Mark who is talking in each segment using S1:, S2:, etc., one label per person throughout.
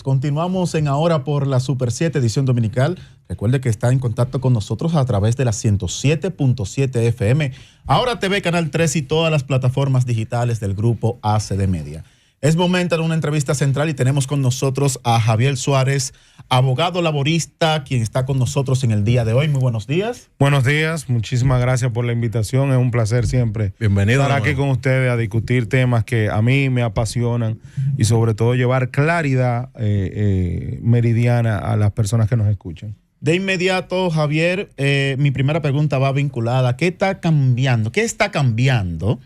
S1: Continuamos en Ahora por la Super 7 edición dominical. Recuerde que está en contacto con nosotros a través de la 107.7 FM, Ahora TV, Canal 3 y todas las plataformas digitales del grupo ACD Media. Es momento de una entrevista central y tenemos con nosotros a Javier Suárez, abogado laborista, quien está con nosotros en el día de hoy. Muy buenos días.
S2: Buenos días, muchísimas gracias por la invitación. Es un placer siempre estar aquí con ustedes a discutir temas que a mí me apasionan y sobre todo llevar claridad meridiana a las personas que nos escuchan.
S1: De inmediato, Javier, mi primera pregunta va vinculada. ¿Qué está cambiando? ¿Qué está cambiando?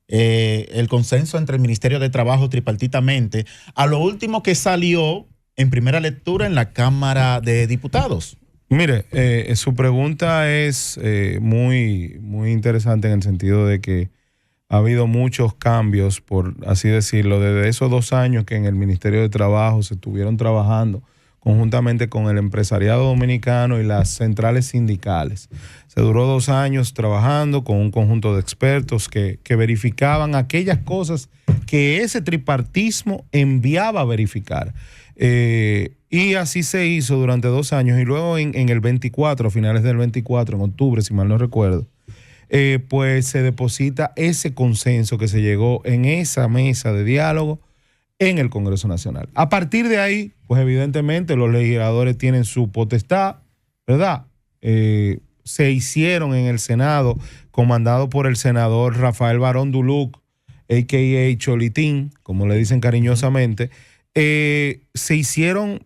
S1: El consenso entre el Ministerio de Trabajo tripartitamente a lo último que salió en primera lectura en la Cámara de Diputados.
S2: Mire, su pregunta es muy interesante en el sentido de que ha habido muchos cambios, por así decirlo, desde esos 2 años que en el Ministerio de Trabajo se estuvieron trabajando conjuntamente con el empresariado dominicano y las centrales sindicales. Se duró 2 años trabajando con un conjunto de expertos que verificaban aquellas cosas que ese tripartismo enviaba a verificar. Y así se hizo durante 2 años y luego en el 24, a finales del 24, en octubre, si mal no recuerdo, pues se deposita ese consenso que se llegó en esa mesa de diálogo en el Congreso Nacional. A partir de ahí, pues evidentemente los legisladores tienen su potestad, ¿verdad? Se hicieron en el Senado, comandado por el senador Rafael Barón Duluc, a.k.a. Cholitín, como le dicen cariñosamente, se hicieron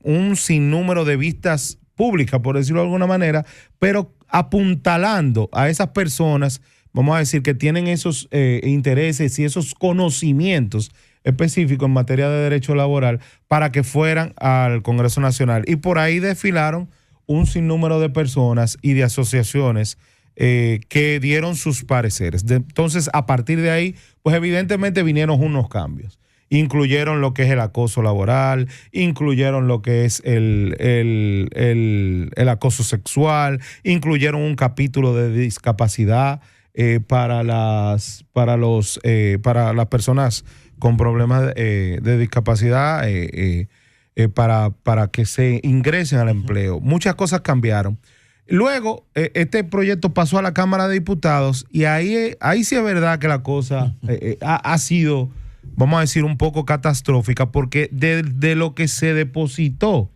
S2: un sinnúmero de vistas públicas, por decirlo de alguna manera, pero apuntalando a esas personas, vamos a decir, que tienen esos intereses y esos conocimientos específico en materia de derecho laboral para que fueran al Congreso Nacional. Y por ahí desfilaron un sinnúmero de personas y de asociaciones que dieron sus pareceres. Entonces, a partir de ahí, pues evidentemente vinieron unos cambios. Incluyeron lo que es el acoso laboral, incluyeron lo que es el acoso sexual, incluyeron un capítulo de discapacidad para las personas con problemas de discapacidad para que se ingresen al empleo. Muchas cosas cambiaron. Luego, este proyecto pasó a la Cámara de Diputados y ahí sí es verdad que la cosa ha sido, vamos a decir, un poco catastrófica, porque de lo que se depositó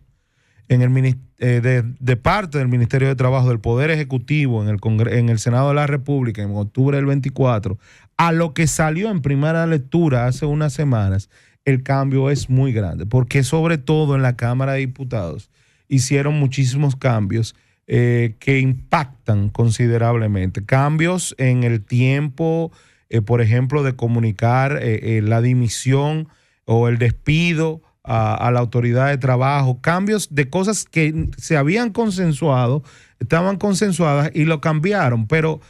S2: en el de parte del Ministerio de Trabajo, del Poder Ejecutivo, en el Senado de la República, en octubre del 24, a lo que salió en primera lectura hace unas semanas, el cambio es muy grande, porque sobre todo en la Cámara de Diputados hicieron muchísimos cambios que impactan considerablemente. Cambios en el tiempo, por ejemplo, de comunicar la dimisión o el despido a la autoridad de trabajo, cambios de cosas que se habían consensuado, estaban consensuadas y lo cambiaron, pero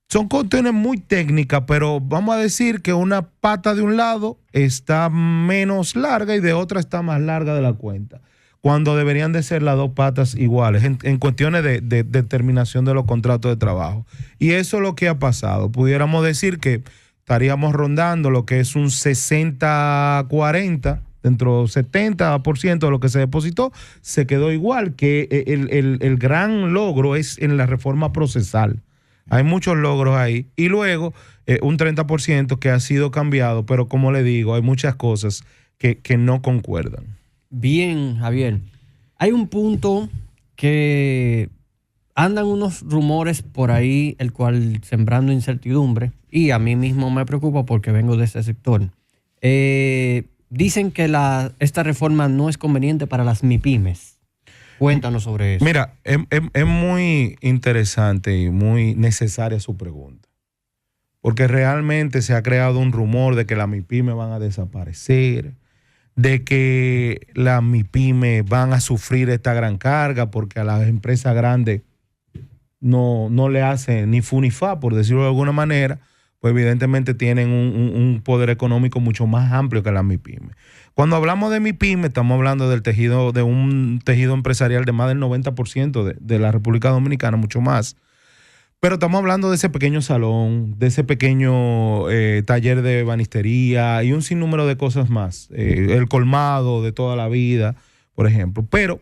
S2: son cuestiones muy técnicas, pero vamos a decir que una pata de un lado está menos larga y de otra está más larga de la cuenta, cuando deberían de ser las 2 patas iguales en cuestiones de determinación de los contratos de trabajo. Y eso es lo que ha pasado. Pudiéramos decir que estaríamos rondando lo que es un 60-40, dentro del 70% de lo que se depositó, se quedó igual, que el gran logro es en la reforma procesal. Hay muchos logros ahí. Y luego un 30% que ha sido cambiado, pero como le digo, hay muchas cosas que no concuerdan.
S3: Bien, Javier. Hay un punto que andan unos rumores por ahí, el cual sembrando incertidumbre, y a mí mismo me preocupa porque vengo de ese sector. Dicen que esta reforma no es conveniente para las MIPYMES. Cuéntanos sobre eso.
S2: Mira, es muy interesante y muy necesaria su pregunta, porque realmente se ha creado un rumor de que las MIPYMES van a desaparecer, de que las MIPYMES van a sufrir esta gran carga porque a las empresas grandes no le hacen ni fu ni fa, por decirlo de alguna manera, pues evidentemente tienen un poder económico mucho más amplio que las MIPYMES. Cuando hablamos de MIPYMES, estamos hablando de un tejido empresarial de más del 90% de la República Dominicana, mucho más. Pero estamos hablando de ese pequeño salón, de ese pequeño taller de ebanistería y un sinnúmero de cosas más. El colmado de toda la vida, por ejemplo. Pero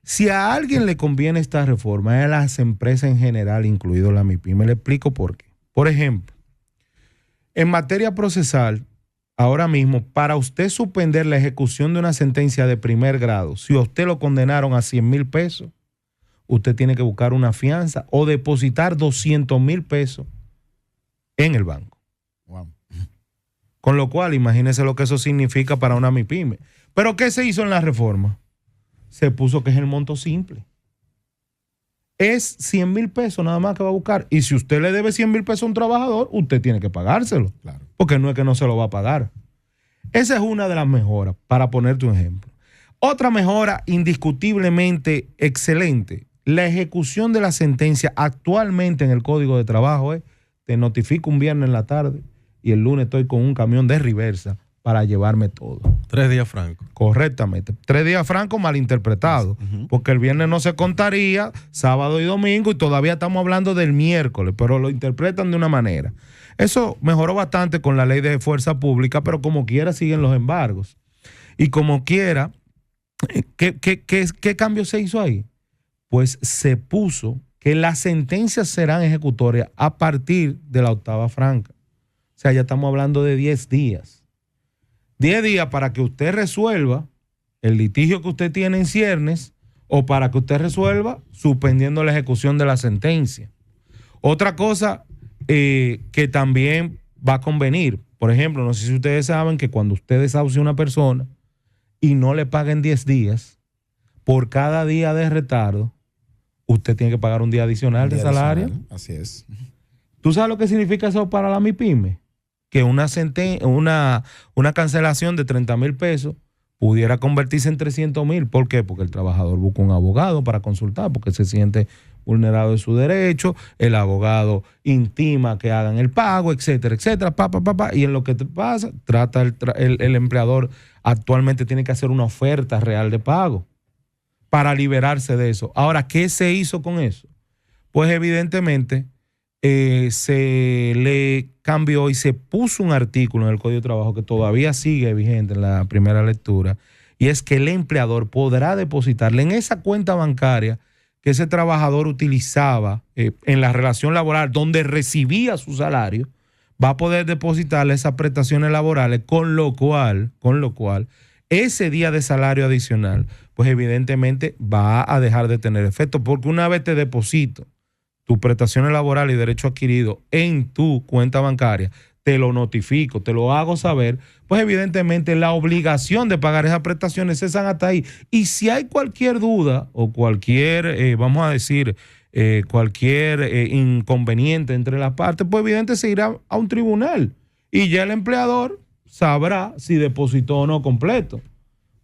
S2: si a alguien le conviene esta reforma, es a las empresas en general, incluido la MIPYME. Le explico por qué. Por ejemplo, en materia procesal, ahora mismo, para usted suspender la ejecución de una sentencia de primer grado, si a usted lo condenaron a 100,000 pesos, usted tiene que buscar una fianza o depositar 200,000 pesos en el banco.
S1: Wow.
S2: Con lo cual, imagínese lo que eso significa para una MIPYME. ¿Pero qué se hizo en la reforma? Se puso que es el monto simple. Es 100,000 pesos nada más que va a buscar. Y si usted le debe 100,000 pesos a un trabajador, usted tiene que pagárselo.
S1: Claro.
S2: Porque no es que no se lo va a pagar. Esa es una de las mejoras, para ponerte un ejemplo. Otra mejora indiscutiblemente excelente. La ejecución de la sentencia actualmente en el Código de Trabajo es: te notifico un viernes en la tarde y el lunes estoy con un camión de reversa para llevarme todo.
S4: 3 días franco.
S2: Correctamente. 3 días franco malinterpretados, porque el viernes no se contaría, sábado y domingo, y todavía estamos hablando del miércoles, pero lo interpretan de una manera. Eso mejoró bastante con la ley de fuerza pública, pero como quiera siguen los embargos. Y como quiera, ¿qué cambio se hizo ahí? Pues se puso que las sentencias serán ejecutorias a partir de la octava franca. O sea, ya estamos hablando de 10 días. 10 días para que usted resuelva el litigio que usted tiene en ciernes o para que usted resuelva suspendiendo la ejecución de la sentencia. Otra cosa que también va a convenir, por ejemplo, no sé si ustedes saben que cuando usted desahucia a una persona y no le paguen 10 días, por cada día de retardo, usted tiene que pagar un día adicional de salario.
S1: Así es.
S2: ¿Tú sabes lo que significa eso para la MIPYME? Que una cancelación de 30,000 pesos pudiera convertirse en 300,000. ¿Por qué? Porque el trabajador busca un abogado para consultar, porque se siente vulnerado de su derecho, el abogado intima que hagan el pago, etcétera, etcétera, y en lo que te pasa, el empleador actualmente tiene que hacer una oferta real de pago para liberarse de eso. Ahora, ¿qué se hizo con eso? Pues evidentemente se le cambió y se puso un artículo en el Código de Trabajo que todavía sigue vigente en la primera lectura, y es que el empleador podrá depositarle en esa cuenta bancaria que ese trabajador utilizaba en la relación laboral donde recibía su salario, va a poder depositarle esas prestaciones laborales, con lo cual ese día de salario adicional, pues evidentemente va a dejar de tener efecto, porque una vez te deposito tus prestaciones laborales y derecho adquirido en tu cuenta bancaria, te lo notifico, te lo hago saber, pues evidentemente la obligación de pagar esas prestaciones cesan hasta ahí. Y si hay cualquier duda o cualquier, vamos a decir, cualquier inconveniente entre las partes, pues evidentemente se irá a un tribunal y ya el empleador sabrá si depositó o no completo,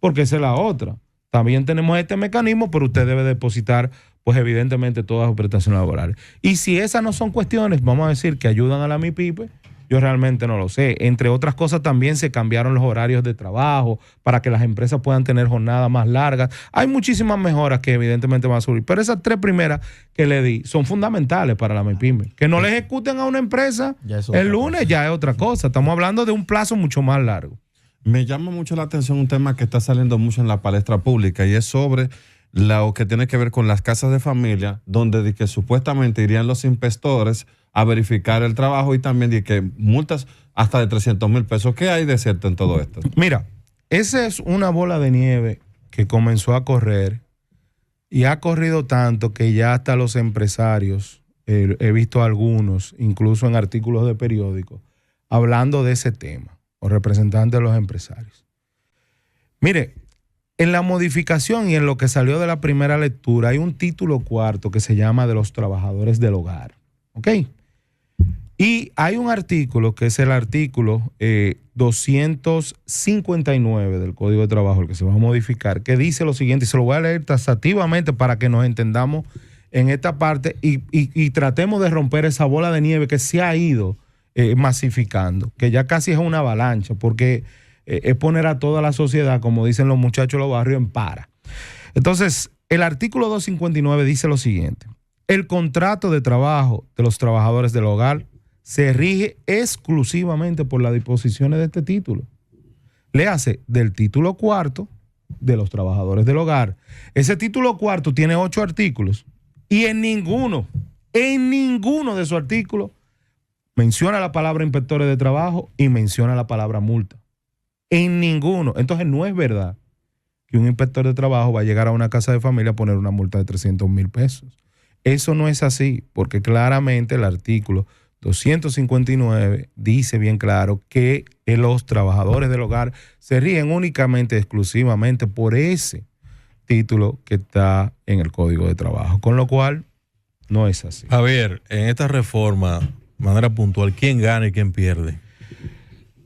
S2: porque esa es la otra. También tenemos este mecanismo, pero usted debe depositar, pues evidentemente, todas sus prestaciones laborales. Y si esas no son cuestiones, vamos a decir, que ayudan a la MIPYME, yo realmente no lo sé. Entre otras cosas, también se cambiaron los horarios de trabajo para que las empresas puedan tener jornadas más largas. Hay muchísimas mejoras que evidentemente van a subir, pero esas 3 primeras que le di son fundamentales para la MIPYME. Que no le ejecuten a una empresa el lunes ya es otra cosa. Estamos hablando de un plazo mucho más largo.
S4: Me llama mucho la atención un tema que está saliendo mucho en la palestra pública, y es sobre lo que tiene que ver con las casas de familia, donde de que supuestamente irían los inspectores a verificar el trabajo, y también de que multas hasta de 300,000 pesos. ¿Qué hay de cierto en todo esto?
S2: Mira, esa es una bola de nieve que comenzó a correr y ha corrido tanto que ya hasta los empresarios, he visto algunos, incluso en artículos de periódicos, hablando de ese tema, o representantes de los empresarios. Mire, en la modificación y en lo que salió de la primera lectura hay un título cuarto que se llama de los trabajadores del hogar. ¿Ok? Y hay un artículo que es el artículo 259 del Código de Trabajo, el que se va a modificar, que dice lo siguiente, y se lo voy a leer taxativamente para que nos entendamos en esta parte y tratemos de romper esa bola de nieve que se ha ido masificando, que ya casi es una avalancha, porque es poner a toda la sociedad, como dicen los muchachos de los barrios, en para. Entonces, el artículo 259 dice lo siguiente: El contrato de trabajo de los trabajadores del hogar se rige exclusivamente por las disposiciones de este título. Le hace del título cuarto de los trabajadores del hogar. Ese título cuarto tiene 8 artículos y en ninguno de esos artículos menciona la palabra inspectores de trabajo y menciona la palabra multa. En ninguno. Entonces no es verdad que un inspector de trabajo va a llegar a una casa de familia a poner una multa de 300,000 pesos. Eso no es así, porque claramente el artículo 259 dice bien claro que los trabajadores del hogar se rigen únicamente, exclusivamente por ese título que está en el Código de Trabajo, con lo cual no es así.
S5: Javier, en esta reforma, de manera puntual, ¿quién gana y quién pierde?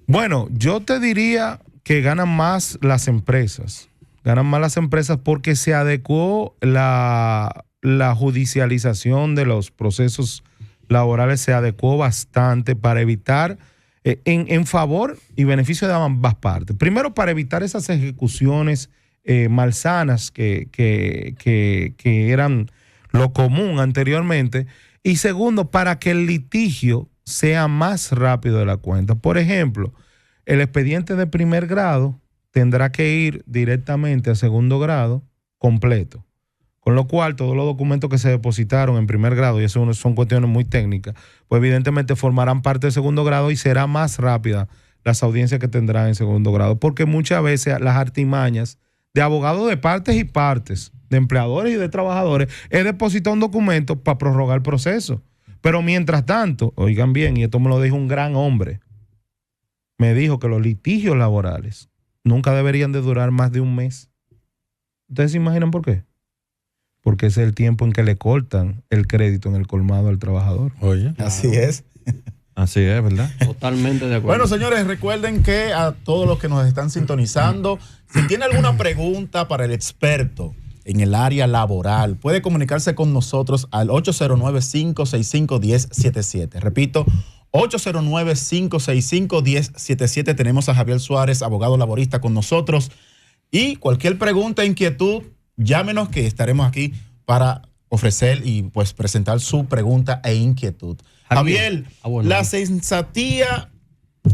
S2: Bueno, yo te diría que ganan más las empresas. Ganan más las empresas porque se adecuó la judicialización de los procesos laborales, se adecuó bastante para evitar, en favor y beneficio de ambas partes. Primero, para evitar esas ejecuciones malsanas que eran lo común anteriormente. Y segundo, para que el litigio sea más rápido de la cuenta. Por ejemplo, el expediente de primer grado tendrá que ir directamente a segundo grado completo. Con lo cual, todos los documentos que se depositaron en primer grado, y eso son cuestiones muy técnicas, pues evidentemente formarán parte del segundo grado y será más rápida las audiencias que tendrán en segundo grado. Porque muchas veces las artimañas de abogados de partes y partes, de empleadores y de trabajadores, es depositar un documento para prorrogar el proceso. Pero mientras tanto, oigan bien, y esto me lo dijo un gran hombre, me dijo que los litigios laborales nunca deberían de durar más de un mes. ¿Ustedes se imaginan por qué? Porque ese es el tiempo en que le cortan el crédito en el colmado al trabajador.
S5: Oye.
S1: Así es.
S4: Así es, ¿verdad?
S3: Totalmente de acuerdo.
S1: Bueno, señores, recuerden que a todos los que nos están sintonizando, si tiene alguna pregunta para el experto en el área laboral, puede comunicarse con nosotros al 809-565-1077. Repito, 809-565-1077. Tenemos a Javier Suárez, abogado laborista, con nosotros. Y cualquier pregunta, inquietud, llámenos que estaremos aquí para ofrecer y pues presentar su pregunta e inquietud. Javier, ¿la cesantía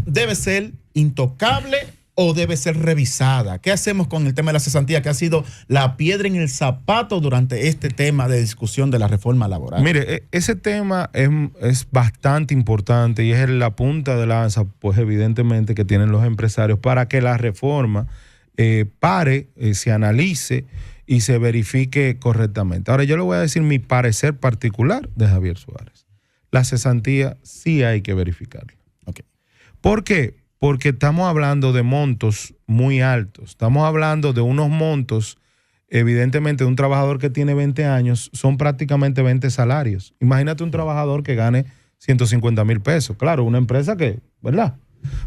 S1: debe ser intocable o debe ser revisada? ¿Qué hacemos con el tema de la cesantía, que ha sido la piedra en el zapato durante este tema de discusión de la reforma laboral?
S2: Mire, ese tema es bastante importante y es la punta de lanza, pues evidentemente, que tienen los empresarios para que la reforma se analice y se verifique correctamente. Ahora, yo le voy a decir mi parecer particular de Javier Suárez. La cesantía sí hay que verificarla.
S1: Okay.
S2: ¿Por qué? Porque estamos hablando de montos muy altos. Estamos hablando de unos montos, evidentemente, de un trabajador que tiene 20 años, son prácticamente 20 salarios. Imagínate un trabajador que gane 150,000 pesos. Claro, una empresa que, ¿verdad?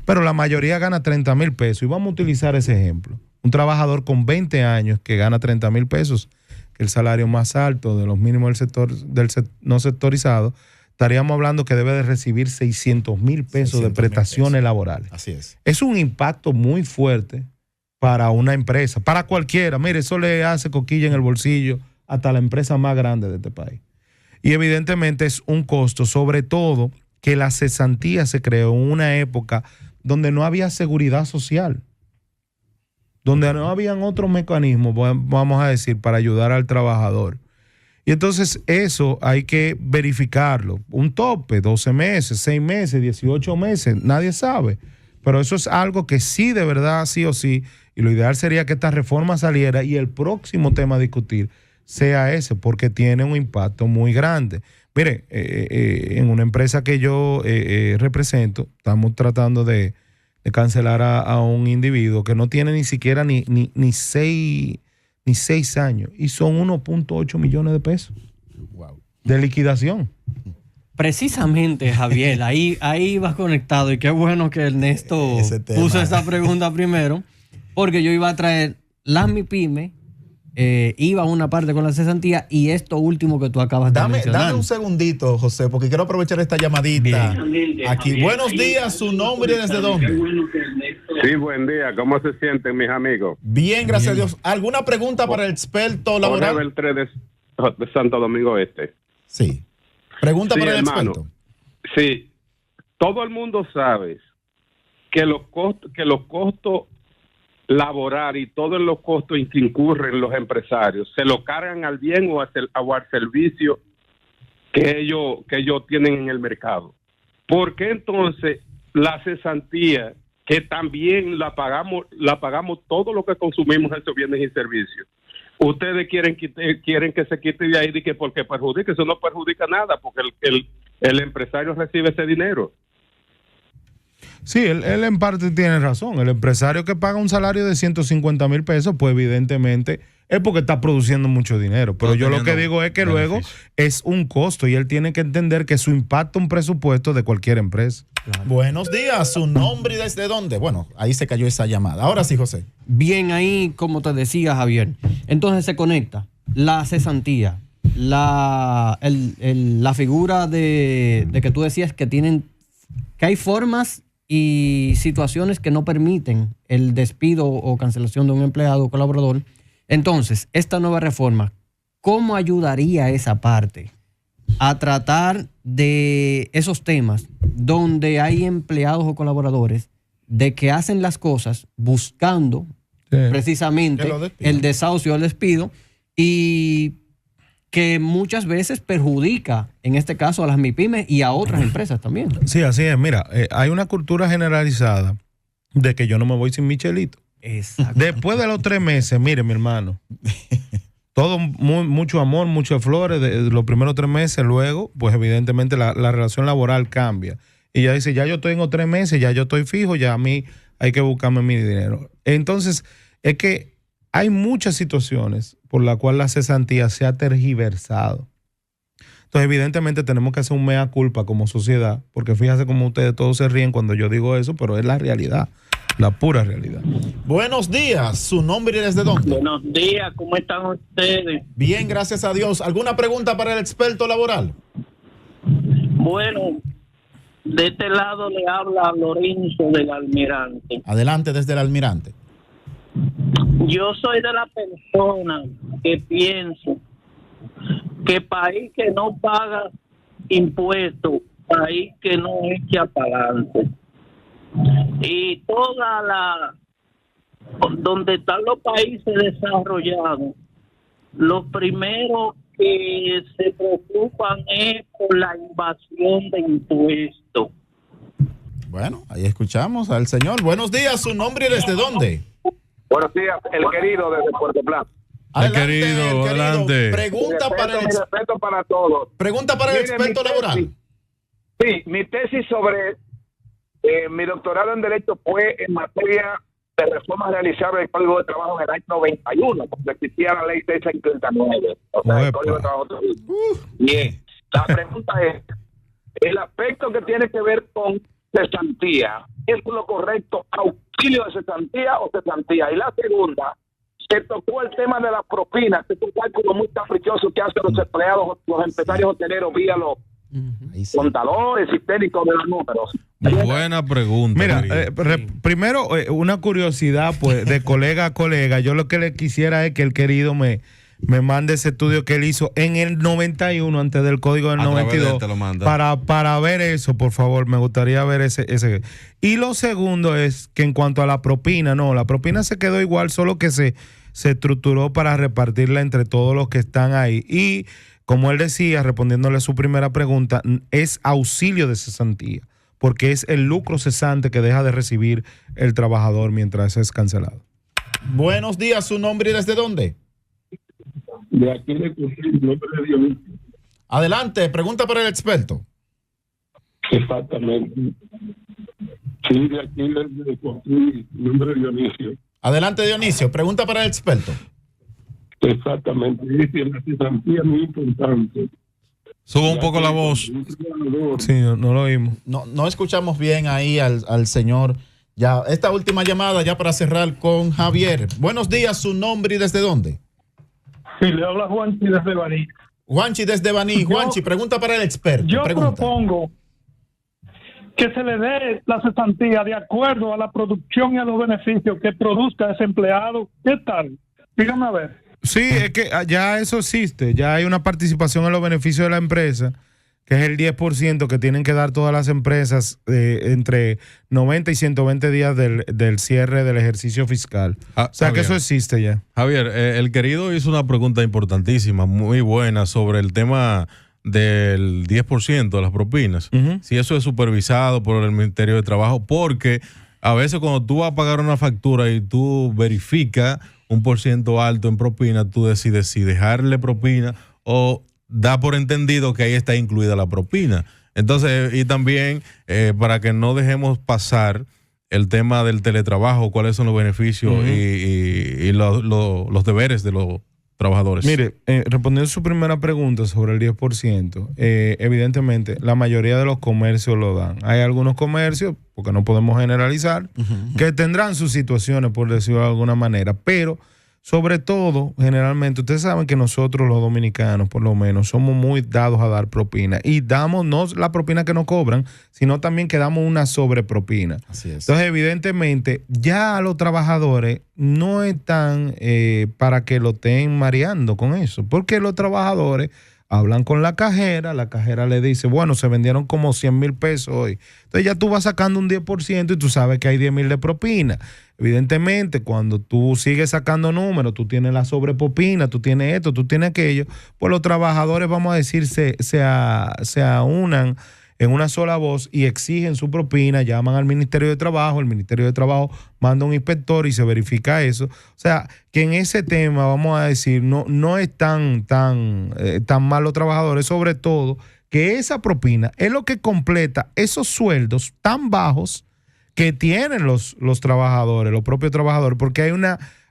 S2: Pero la mayoría gana 30,000 pesos. Y vamos a utilizar ese ejemplo. Un trabajador con 20 años que gana 30,000 pesos, que el salario más alto de los mínimos del sector no sectorizado, estaríamos hablando que debe de recibir 600,000 pesos de prestaciones laborales.
S1: Así es.
S2: Es un impacto muy fuerte para una empresa, para cualquiera. Mire, eso le hace coquilla en el bolsillo hasta la empresa más grande de este país. Y evidentemente es un costo, sobre todo que la cesantía se creó en una época donde no había seguridad social, donde no habían otros mecanismos, vamos a decir, para ayudar al trabajador. Y entonces eso hay que verificarlo. Un tope, 12 meses, 6 meses, 18 meses, nadie sabe. Pero eso es algo que sí, de verdad, sí o sí, y lo ideal sería que esta reforma saliera y el próximo tema a discutir sea ese, porque tiene un impacto muy grande. Mire, en una empresa que yo represento, estamos tratando de cancelar a un individuo que no tiene ni siquiera ni 6 años y son 1.8 millones de pesos de liquidación.
S3: Precisamente, Javier, ahí vas conectado y qué bueno que Ernesto puso esa pregunta primero, porque yo iba a traer las MIPYME, iba a una parte con la cesantía y esto último que tú acabas de mencionar.
S1: Dame un segundito, José, porque quiero aprovechar esta llamadita. Aquí. Buenos días, su nombre y desde dónde.
S6: Sí, buen día. ¿Cómo se sienten mis amigos?
S1: Bien, gracias a Dios. ¿Alguna pregunta para el experto laboral?
S6: Jorge Beltré de Santo Domingo Este.
S1: Sí. Pregunta
S6: Sí,
S1: para el
S6: hermano.
S1: experto.
S6: Sí, todo el mundo sabe que los costos laborar y todos los costos en que incurren los empresarios se lo cargan al bien o al servicio que ellos tienen en el mercado. ¿Por qué entonces la cesantía, que también la pagamos todo lo que consumimos en esos bienes y servicios, ustedes quieren que se quite de ahí porque perjudica? Eso no perjudica nada, porque el empresario recibe ese dinero.
S2: Sí, él en parte tiene razón. El empresario que paga un salario de 150 mil pesos, pues evidentemente es porque está produciendo mucho dinero. Pero yo lo que digo es que luego es un costo y él tiene que entender que eso impacta un presupuesto de cualquier empresa.
S3: Claro.
S1: Buenos días, su nombre y desde dónde. Bueno, ahí se cayó esa llamada. Ahora sí, José.
S3: Bien ahí, como te decía, Javier. Entonces se conecta la cesantía, la figura de que tú decías que hay formas y situaciones que no permiten el despido o cancelación de un empleado o colaborador. Entonces, esta nueva reforma, ¿cómo ayudaría a esa parte a tratar de esos temas donde hay empleados o colaboradores de que hacen las cosas buscando precisamente el desahucio o el despido, y que muchas veces perjudica, en este caso, a las MIPYMES y a otras empresas también?
S2: Sí, así es. Mira, hay una cultura generalizada de que yo no me voy sin Michelito.
S3: Exacto.
S2: Después de los 3 meses, mire, mi hermano, todo mucho amor, muchas flores, de los primeros 3 meses, luego, pues evidentemente la relación laboral cambia. Y ya dice, ya yo tengo 3 meses, ya yo estoy fijo, ya a mí hay que buscarme mi dinero. Entonces, es que hay muchas situaciones por las cuales la cesantía se ha tergiversado. Entonces, evidentemente, tenemos que hacer un mea culpa como sociedad, porque fíjate cómo ustedes todos se ríen cuando yo digo eso, pero es la realidad, la pura realidad.
S1: Buenos días, su nombre y desde dónde.
S7: Buenos días, ¿cómo están ustedes?
S1: Bien, gracias a Dios. ¿Alguna pregunta para el experto laboral?
S7: Bueno, de este lado le habla Lorenzo del Almirante.
S1: Adelante desde el Almirante.
S7: Yo soy de la persona que pienso que país que no paga impuestos, país que no echa para adelante. Y donde están los países desarrollados, los primeros que se preocupan es por la invasión de impuestos.
S1: Bueno, ahí escuchamos al señor. Buenos días, su nombre y desde dónde.
S6: Buenos días, el querido desde Puerto Plata.
S5: Querido, adelante.
S1: Pregunta para el
S6: respeto para todos.
S1: Pregunta para el experto laboral.
S6: Sí, mi tesis sobre mi doctorado en Derecho fue en materia de reformas realizables del Código de Trabajo en el año 91, cuando existía la ley 639, o sea, el Código de Trabajo. Bien, la pregunta es, el aspecto que tiene que ver con cesantía, ¿es lo correcto auxilio de cesantía o cesantía? Y la segunda, se tocó el tema de las propinas, que es un cálculo muy caprichoso que hacen los empleados, los empresarios hoteleros vía los contadores y técnicos de los números.
S5: Buena pregunta.
S2: Mira, primero, una curiosidad, pues, de colega a colega. Yo lo que le quisiera es que el querido me mande ese estudio que él hizo en el 91, antes del código del 92, para ver eso, por favor. Me gustaría ver ese. Y lo segundo es que en cuanto a la propina, no, la propina se quedó igual, solo que se estructuró para repartirla entre todos los que están ahí. Y como él decía, respondiéndole a su primera pregunta, es auxilio de cesantía, porque es el lucro cesante que deja de recibir el trabajador mientras es cancelado.
S1: Buenos días, su nombre y desde dónde.
S8: De aquí de Cursillo, Dionisio.
S1: Adelante, pregunta para el experto.
S8: Exactamente. Sí, de aquí de Cursillo, nombre Dionisio.
S1: Adelante, Dionisio, pregunta para el experto.
S8: Exactamente. Dice, la cesantía es muy importante.
S5: Suba un poco la voz.
S2: Sí, no lo oímos.
S1: No escuchamos bien ahí al señor. Ya, esta última llamada ya para cerrar con Javier. Buenos días, su nombre y desde dónde.
S8: Sí, le habla Juanchi desde Baní.
S1: Juanchi desde Baní. Juanchi, pregunta para el experto.
S8: Yo
S1: pregunta.
S8: propongo que se le dé la cesantía de acuerdo a la producción y a los beneficios que produzca ese empleado. ¿Qué tal? Dígame a ver.
S2: Sí, es que ya eso existe, ya hay una participación en los beneficios de la empresa, que es el 10% que tienen que dar todas las empresas entre 90 y 120 días del cierre del ejercicio fiscal. O sea
S5: Javier,
S2: que eso existe ya.
S5: Javier, el querido hizo una pregunta importantísima, muy buena, sobre el tema del 10% de las propinas. Si eso es supervisado por el Ministerio de Trabajo, porque a veces cuando tú vas a pagar una factura y tú verificas un % alto en propina, tú decides si dejarle propina o da por entendido que ahí está incluida la propina. Entonces, y también para que no dejemos pasar el tema del teletrabajo, cuáles son los beneficios y los deberes de los trabajadores.
S2: Mire, respondiendo a su primera pregunta sobre el 10%, evidentemente la mayoría de los comercios lo dan. Hay algunos comercios, porque no podemos generalizar, que tendrán sus situaciones, por decirlo de alguna manera, pero sobre todo, generalmente, ustedes saben que nosotros los dominicanos, por lo menos, somos muy dados a dar propina. Y damos no la propina que nos cobran, sino también que damos una sobrepropina.
S1: Así es.
S2: Entonces, evidentemente, ya los trabajadores no están para que lo estén mareando con eso. Porque los trabajadores hablan con la cajera le dice, bueno, se vendieron como 100,000 pesos hoy. Entonces ya tú vas sacando un 10% y tú sabes que hay 10,000 de propina. Evidentemente, cuando tú sigues sacando números, tú tienes la sobrepropina, tú tienes esto, tú tienes aquello, pues los trabajadores, vamos a decir, se aunan en una sola voz y exigen su propina, llaman al Ministerio de Trabajo, el Ministerio de Trabajo manda un inspector y se verifica eso. O sea, que en ese tema, vamos a decir, no es tan mal los trabajadores, sobre todo que esa propina es lo que completa esos sueldos tan bajos que tienen los trabajadores, los propios trabajadores, porque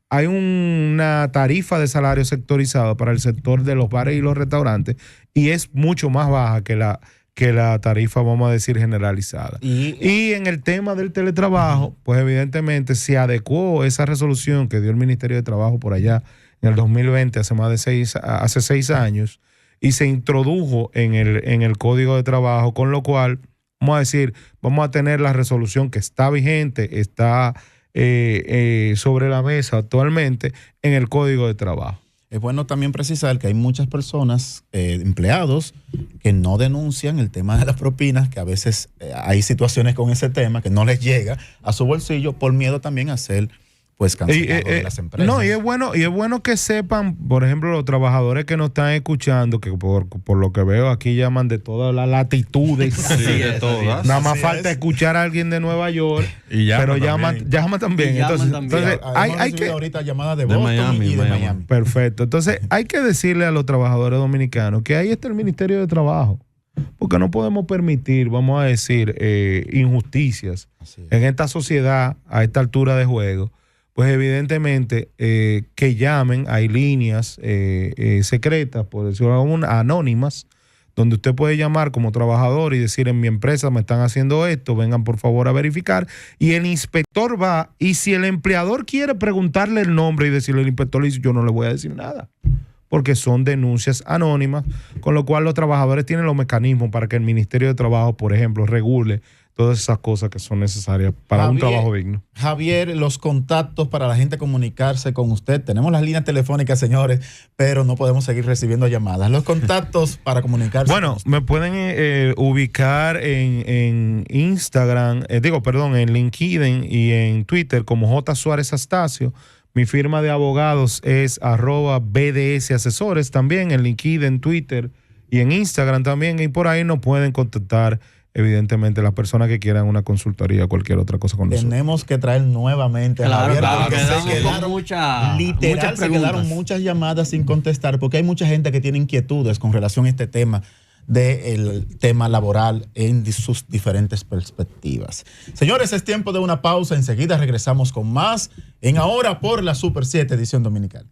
S2: hay una tarifa de salario sectorizada para el sector de los bares y los restaurantes y es mucho más baja que la tarifa, vamos a decir, generalizada. Y en el tema del teletrabajo, pues evidentemente se adecuó esa resolución que dio el Ministerio de Trabajo por allá en el 2020, hace 6 años, y se introdujo en el Código de Trabajo, con lo cual, vamos a decir, vamos a tener la resolución que está vigente, está sobre la mesa actualmente en el Código de Trabajo.
S1: Es bueno también precisar que hay muchas personas, empleados, que no denuncian el tema de las propinas, que a veces hay situaciones con ese tema que no les llega a su bolsillo por miedo también a ser pues cancelado de las empresas.
S2: No, y es bueno que sepan, por ejemplo, los trabajadores que nos están escuchando, que por lo que veo aquí llaman de todas las latitudes.
S4: Sí, de todas.
S2: Nada más falta escuchar a alguien de Nueva York, pero llama también. Entonces hay que
S1: ahorita llamadas de Boston y de Miami.
S2: Perfecto. Entonces hay que decirle a los trabajadores dominicanos que ahí está el Ministerio de Trabajo, porque no podemos permitir, vamos a decir, injusticias en esta sociedad a esta altura de juego. Pues evidentemente que llamen, hay líneas secretas, por decirlo aún, anónimas, donde usted puede llamar como trabajador y decir, en mi empresa me están haciendo esto, vengan por favor a verificar, y el inspector va, y si el empleador quiere preguntarle el nombre y decirle al inspector, le dice, yo no le voy a decir nada, porque son denuncias anónimas, con lo cual los trabajadores tienen los mecanismos para que el Ministerio de Trabajo, por ejemplo, regule todas esas cosas que son necesarias para un trabajo digno.
S1: Javier, los contactos para la gente comunicarse con usted. Tenemos las líneas telefónicas, señores, pero no podemos seguir recibiendo llamadas. Los contactos para comunicarse.
S2: Bueno, me pueden ubicar en Instagram, en LinkedIn y en Twitter como J. Suárez Astacio. Mi firma de abogados es @BDS Asesores, también en LinkedIn, en Twitter y en Instagram también. Y por ahí nos pueden contactar, evidentemente, las personas que quieran una consultoría o cualquier otra cosa con nosotros.
S1: Tenemos que traer nuevamente a Javier, porque se quedaron muchas llamadas sin contestar, porque hay mucha gente que tiene inquietudes con relación a este tema del tema laboral en sus diferentes perspectivas. Señores, es tiempo de una pausa. Enseguida regresamos con más en Ahora por la Super 7 edición dominical.